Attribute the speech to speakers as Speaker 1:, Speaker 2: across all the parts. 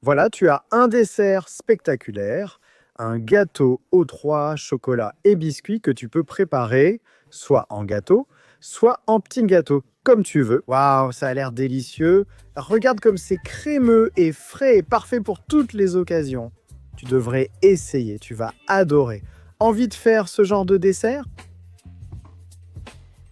Speaker 1: Voilà, tu as un dessert spectaculaire, un gâteau aux 3 chocolat et biscuits que tu peux préparer soit en gâteau, soit en petit gâteau, comme tu veux. Waouh, ça a l'air délicieux. Regarde comme c'est crémeux et frais et parfait pour toutes les occasions. Tu devrais essayer, tu vas adorer. Envie de faire ce genre de dessert?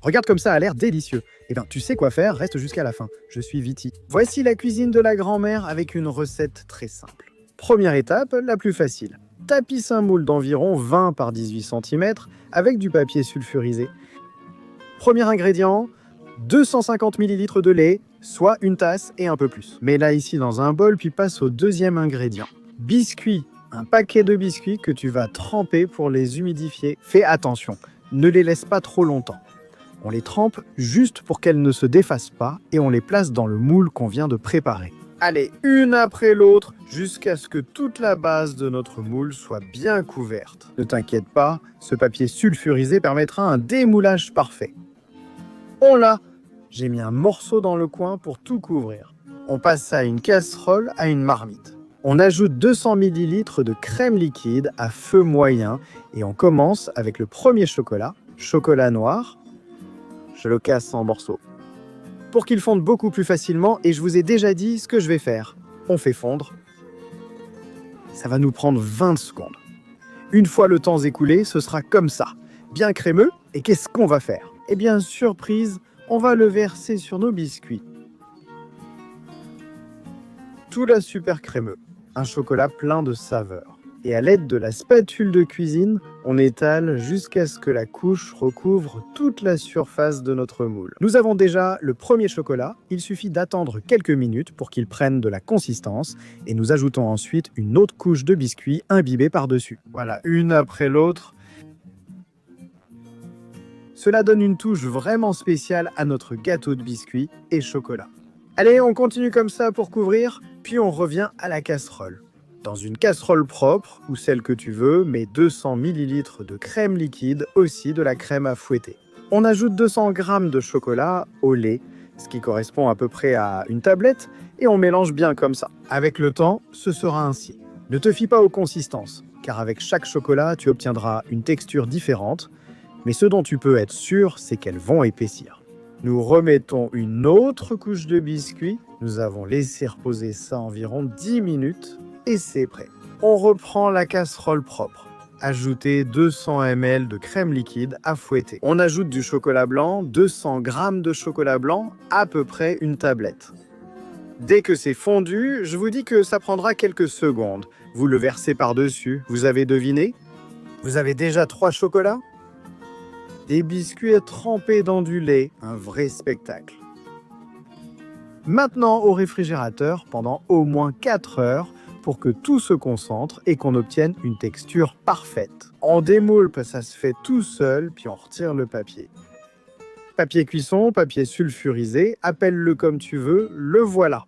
Speaker 1: Regarde comme ça a l'air délicieux. Eh bien, tu sais quoi faire, reste jusqu'à la fin. Je suis Viti. Voici la cuisine de la grand-mère avec une recette très simple. Première étape, la plus facile. Tapisse un moule d'environ 20 par 18 cm avec du papier sulfurisé. Premier ingrédient, 250 ml de lait, soit une tasse et un peu plus. Mets-la ici dans un bol, puis passe au deuxième ingrédient. Biscuits, un paquet de biscuits que tu vas tremper pour les humidifier. Fais attention, ne les laisse pas trop longtemps. On les trempe juste pour qu'elles ne se défassent pas et on les place dans le moule qu'on vient de préparer. Allez, une après l'autre, jusqu'à ce que toute la base de notre moule soit bien couverte. Ne t'inquiète pas, ce papier sulfurisé permettra un démoulage parfait. On l'a! J'ai mis un morceau dans le coin pour tout couvrir. On passe ça à une casserole, à une marmite. On ajoute 200 ml de crème liquide à feu moyen et on commence avec le premier chocolat noir. Je le casse en morceaux. Pour qu'il fonde beaucoup plus facilement, et je vous ai déjà dit ce que je vais faire. On fait fondre. Ça va nous prendre 20 secondes. Une fois le temps écoulé, ce sera comme ça, bien crémeux. Et qu'est-ce qu'on va faire? Eh bien, surprise, on va le verser sur nos biscuits. Tout là super crémeux, un chocolat plein de saveurs. Et à l'aide de la spatule de cuisine, on étale jusqu'à ce que la couche recouvre toute la surface de notre moule. Nous avons déjà le premier chocolat, il suffit d'attendre quelques minutes pour qu'il prenne de la consistance et nous ajoutons ensuite une autre couche de biscuits imbibés par-dessus. Voilà, une après l'autre. Cela donne une touche vraiment spéciale à notre gâteau de biscuits et chocolat. Allez, on continue comme ça pour couvrir, puis on revient à la casserole. Dans une casserole propre, ou celle que tu veux, mets 200 ml de crème liquide, aussi de la crème à fouetter. On ajoute 200 g de chocolat au lait, ce qui correspond à peu près à une tablette, et on mélange bien comme ça. Avec le temps, ce sera ainsi. Ne te fie pas aux consistances, car avec chaque chocolat, tu obtiendras une texture différente, mais ce dont tu peux être sûr, c'est qu'elles vont épaissir. Nous remettons une autre couche de biscuits. Nous avons laissé reposer ça environ 10 minutes. Et c'est prêt. On reprend la casserole propre. Ajoutez 200 ml de crème liquide à fouetter. On ajoute du chocolat blanc, 200 g de chocolat blanc, à peu près une tablette. Dès que c'est fondu, je vous dis que ça prendra quelques secondes. Vous le versez par-dessus. Vous avez deviné? Vous avez déjà 3 chocolats? Des biscuits trempés dans du lait, un vrai spectacle. Maintenant au réfrigérateur pendant au moins 4 heures, pour que tout se concentre et qu'on obtienne une texture parfaite. On démoule, ça se fait tout seul, puis on retire le papier. Papier cuisson, papier sulfurisé, appelle-le comme tu veux, le voilà.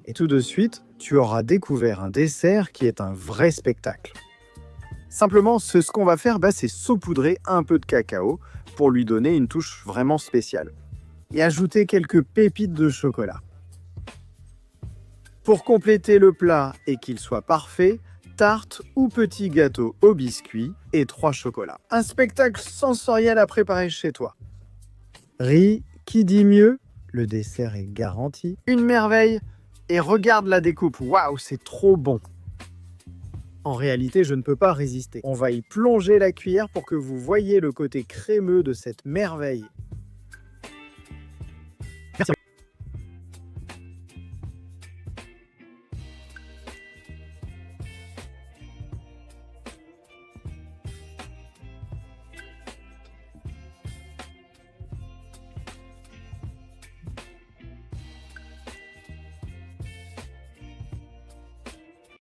Speaker 1: Et tout de suite, tu auras découvert un dessert qui est un vrai spectacle. Simplement, ce qu'on va faire, c'est saupoudrer un peu de cacao pour lui donner une touche vraiment spéciale. Et ajouter quelques pépites de chocolat. Pour compléter le plat et qu'il soit parfait, tarte ou petit gâteau au biscuit et 3 chocolats. Un spectacle sensoriel à préparer chez toi. Riz, qui dit mieux? Le dessert est garanti. Une merveille. Et regarde la découpe. Waouh, c'est trop bon. En réalité, je ne peux pas résister. On va y plonger la cuillère pour que vous voyez le côté crémeux de cette merveille.